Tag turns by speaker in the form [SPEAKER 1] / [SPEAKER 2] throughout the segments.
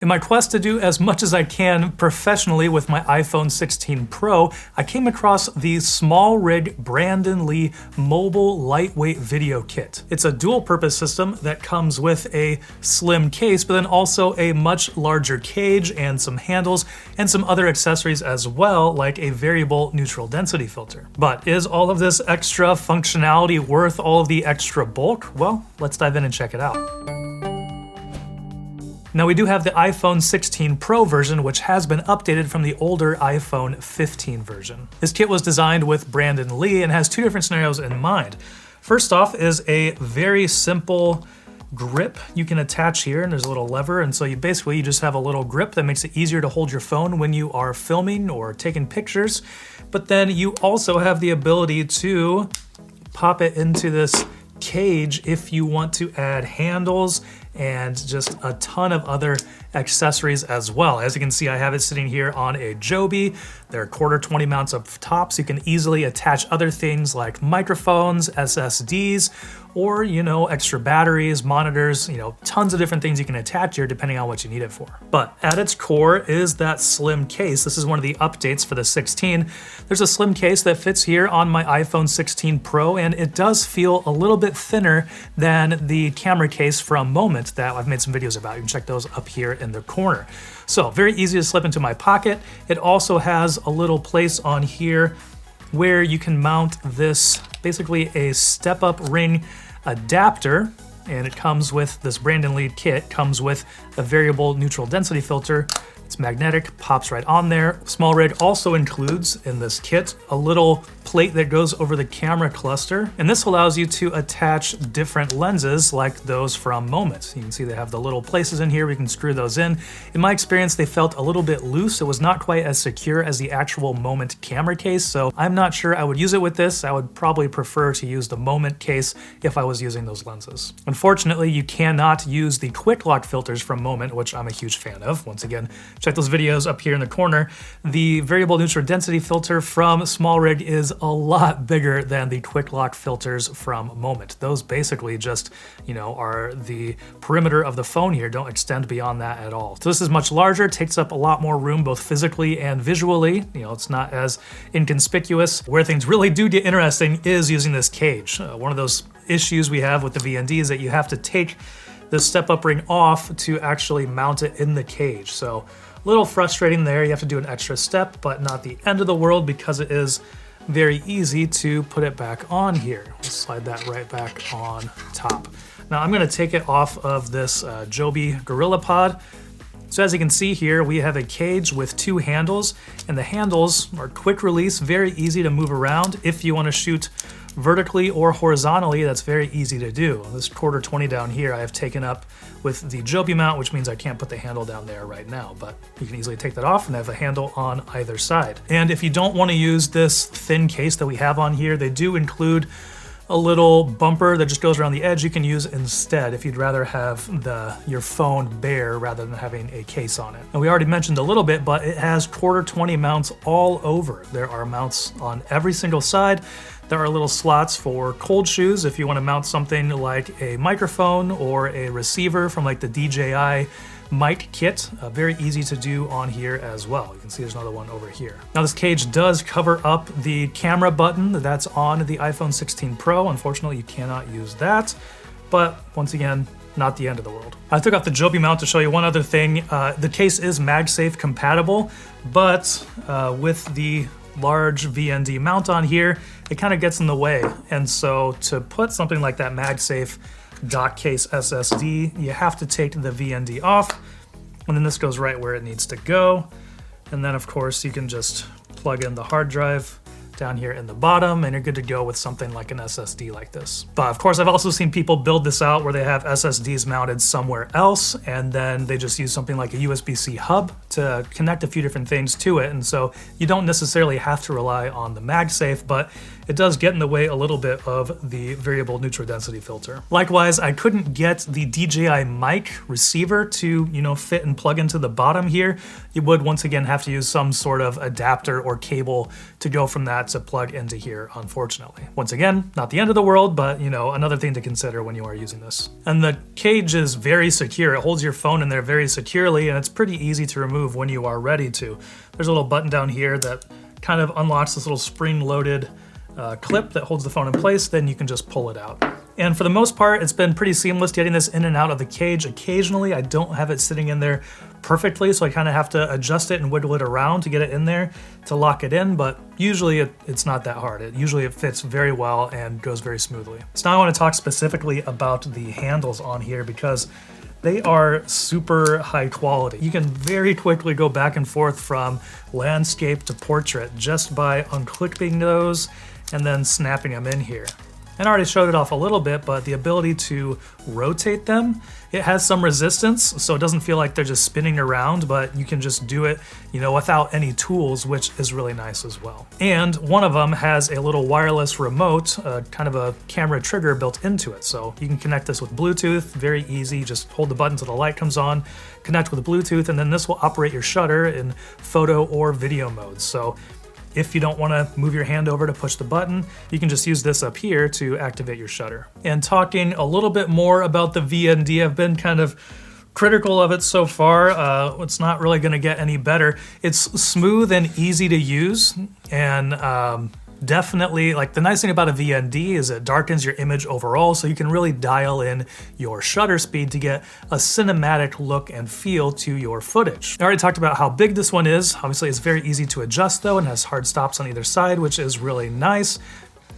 [SPEAKER 1] In my quest to do as much as I can professionally with my iPhone 16 Pro, I came across the SmallRig Brandon Lee mobile lightweight video kit. It's a dual-purpose system that comes with a slim case, but then also a much larger cage and some handles and some other accessories as well, like a variable neutral density filter. But is all of this extra functionality worth all of the extra bulk? Well, let's dive in and check it out. Now we do have the iPhone 16 Pro version, which has been updated from the older iPhone 15 version. This kit was designed with Brandon Lee and has two different scenarios in mind. First off is a very simple grip you can attach here, and there's a little lever, and so you just have a little grip that makes it easier to hold your phone when you are filming or taking pictures. But then you also have the ability to pop it into this cage if you want to add handles and just a ton of other accessories as well. As you can see, I have it sitting here on a Joby. There are 1/4 mounts up top, so you can easily attach other things like microphones, SSDs, or, extra batteries, monitors, tons of different things you can attach here depending on what you need it for. But at its core is that slim case. This is one of the updates for the 16. There's a slim case that fits here on my iPhone 16 Pro, and it does feel a little bit thinner than the camera case from Moment that I've made some videos about. You can check those up here in the corner. So very easy to slip into my pocket. It also has a little place on here where you can mount this, basically a step-up ring adapter, and it comes with this Brandon Lee kit, comes with a variable neutral density filter. It's magnetic, pops right on there. SmallRig also includes in this kit a little plate that goes over the camera cluster, and this allows you to attach different lenses like those from Moment. You can see they have the little places in here, we can screw those in. In my experience, they felt a little bit loose. It was not quite as secure as the actual Moment camera case, so I'm not sure I would use it with this. I would probably prefer to use the Moment case if I was using those lenses. Unfortunately, you cannot use the quick lock filters from Moment, which I'm a huge fan of. Once again, check those videos up here in the corner. The variable neutral density filter from SmallRig is a lot bigger than the quick lock filters from Moment. Those basically just, are the perimeter of the phone here, don't extend beyond that at all. So this is much larger, takes up a lot more room both physically and visually. It's not as inconspicuous. Where things really do get interesting is using this cage. One of those issues we have with the VND is that you have to take the step-up ring off to actually mount it in the cage. So a little frustrating there. You have to do an extra step, but not the end of the world because it is very easy to put it back on here. We'll slide that right back on top. Now I'm going to take it off of this Joby Gorilla Pod. So as you can see here, we have a cage with two handles, and the handles are quick release, very easy to move around. If you want to shoot vertically or horizontally, that's very easy to do. This 1/4 down here I have taken up with the Joby mount, which means I can't put the handle down there right now, but you can easily take that off and have a handle on either side. And if you don't want to use this thin case that we have on here, they do include a little bumper that just goes around the edge you can use instead if you'd rather have your phone bare rather than having a case on it. And we already mentioned a little bit, but it has 1/4 mounts all over. There are mounts on every single side. There are little slots for cold shoes if you want to mount something like a microphone or a receiver from like the DJI mic kit. Very easy to do on here as well. You can see there's another one over here. Now this cage does cover up the camera button that's on the iPhone 16 Pro. Unfortunately, you cannot use that, but once again, not the end of the world. I took off the Joby mount to show you one other thing. The case is MagSafe compatible, but with the large VND mount on here, it kind of gets in the way. And so to put something like that MagSafe dock case SSD, you have to take the VND off, and then this goes right where it needs to go. And then of course you can just plug in the hard drive down here in the bottom, and you're good to go with something like an SSD like this. But of course, I've also seen people build this out where they have SSDs mounted somewhere else, and then they just use something like a USB-C hub to connect a few different things to it. And so you don't necessarily have to rely on the MagSafe, but it does get in the way a little bit of the variable neutral density filter. Likewise, I couldn't get the DJI mic receiver to, fit and plug into the bottom here. You would once again have to use some sort of adapter or cable to go from that to plug into here, unfortunately. Once again, not the end of the world, but another thing to consider when you are using this. And the cage is very secure. It holds your phone in there very securely, and it's pretty easy to remove when you are ready to. There's a little button down here that kind of unlocks this little spring-loaded clip that holds the phone in place, then you can just pull it out. And for the most part, it's been pretty seamless getting this in and out of the cage. Occasionally, I don't have it sitting in there perfectly, so I kind of have to adjust it and wiggle it around to get it in there to lock it in, but usually it's not that hard. Usually it fits very well and goes very smoothly. So now I want to talk specifically about the handles on here because they are super high quality. You can very quickly go back and forth from landscape to portrait just by unclipping those and then snapping them in here. And I already showed it off a little bit, but the ability to rotate them, it has some resistance, so it doesn't feel like they're just spinning around, but you can just do it, without any tools, which is really nice as well. And one of them has a little wireless remote, kind of a camera trigger built into it. So you can connect this with Bluetooth, very easy, just hold the button till the light comes on, connect with Bluetooth, and then this will operate your shutter in photo or video modes. So if you don't want to move your hand over to push the button, you can just use this up here to activate your shutter. And talking a little bit more about the VND, I've been kind of critical of it so far. It's not really going to get any better. It's smooth and easy to use, and definitely, the nice thing about a VND is it darkens your image overall, so you can really dial in your shutter speed to get a cinematic look and feel to your footage. I already talked about how big this one is. Obviously, it's very easy to adjust though, and has hard stops on either side, which is really nice.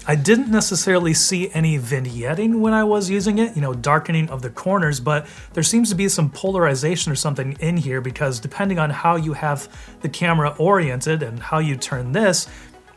[SPEAKER 1] I didn't necessarily see any vignetting when I was using it, darkening of the corners, but there seems to be some polarization or something in here because depending on how you have the camera oriented and how you turn this,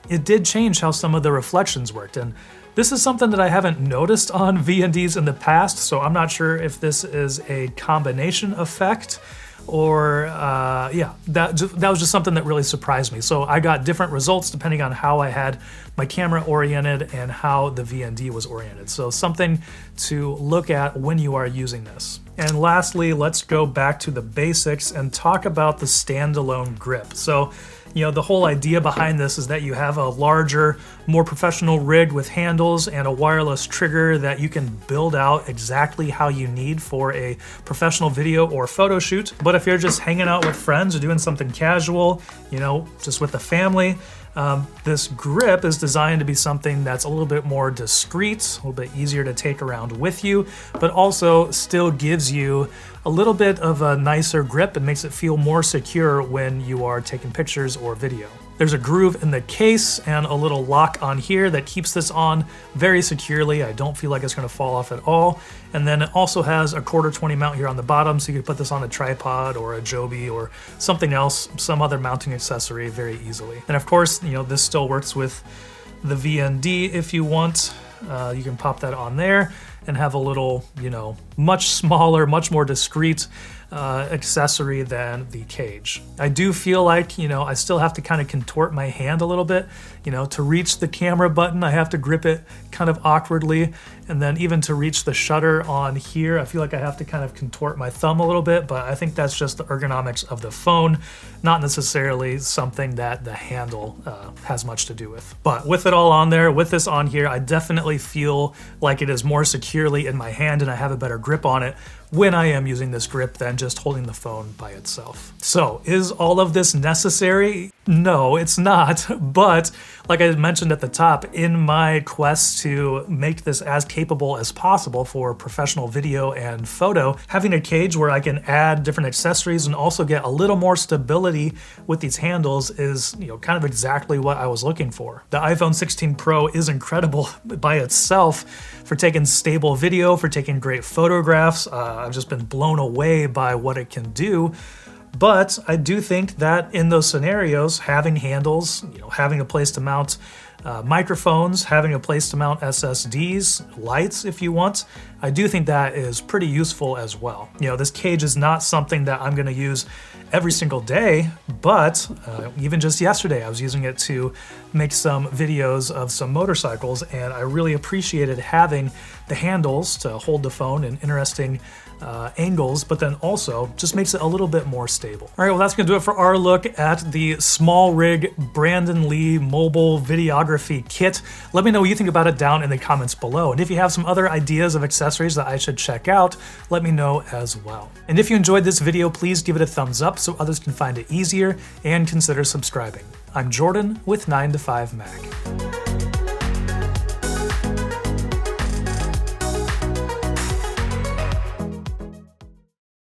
[SPEAKER 1] it did change how some of the reflections worked. And this is something that I haven't noticed on VNDs in the past, so I'm not sure if this is a combination effect or that was just something that really surprised me. So I got different results depending on how I had my camera oriented and how the VND was oriented. So something to look at when you are using this. And lastly, let's go back to the basics and talk about the standalone grip. So the whole idea behind this is that you have a larger, more professional rig with handles and a wireless trigger that you can build out exactly how you need for a professional video or photo shoot. But if you're just hanging out with friends or doing something casual, just with the family, this grip is designed to be something that's a little bit more discreet, a little bit easier to take around with you, but also still gives you a little bit of a nicer grip and makes it feel more secure when you are taking pictures or video. There's a groove in the case and a little lock on here that keeps this on very securely. I don't feel like it's going to fall off at all. And then it also has a 1/4-20 mount here on the bottom, so you could put this on a tripod or a Joby or something else, some other mounting accessory very easily. And of course, this still works with the VND if you want. You can pop that on there and have a little, much smaller, much more discreet accessory than the cage. I do feel like, I still have to kind of contort my hand a little bit, to reach the camera button, I have to grip it kind of awkwardly. And then even to reach the shutter on here, I feel like I have to kind of contort my thumb a little bit, but I think that's just the ergonomics of the phone, not necessarily something that the handle has much to do with. But with it all on there, with this on here, I definitely feel like it is more securely in my hand and I have a better grip on it when I am using this grip than just holding the phone by itself. So is all of this necessary? No, it's not. But like I mentioned at the top, in my quest to make this as capable as possible for professional video and photo, having a cage where I can add different accessories and also get a little more stability with these handles is, kind of exactly what I was looking for. The iPhone 16 Pro is incredible by itself for taking stable video, for taking great photographs. I've just been blown away by what it can do. But I do think that in those scenarios, having handles, having a place to mount Microphones, having a place to mount SSDs, lights if you want. I do think that is pretty useful as well. You know, this cage is not something that I'm gonna use every single day, but even just yesterday, I was using it to make some videos of some motorcycles, and I really appreciated having the handles to hold the phone in interesting angles, but then also just makes it a little bit more stable. All right, well, that's gonna do it for our look at the SmallRig Brandon Lee mobile videography kit. Let me know what you think about it down in the comments below. And if you have some other ideas of accessories that I should check out, let me know as well. And if you enjoyed this video, please give it a thumbs up so others can find it easier, and consider subscribing. I'm Jordan with 9 to 5 Mac.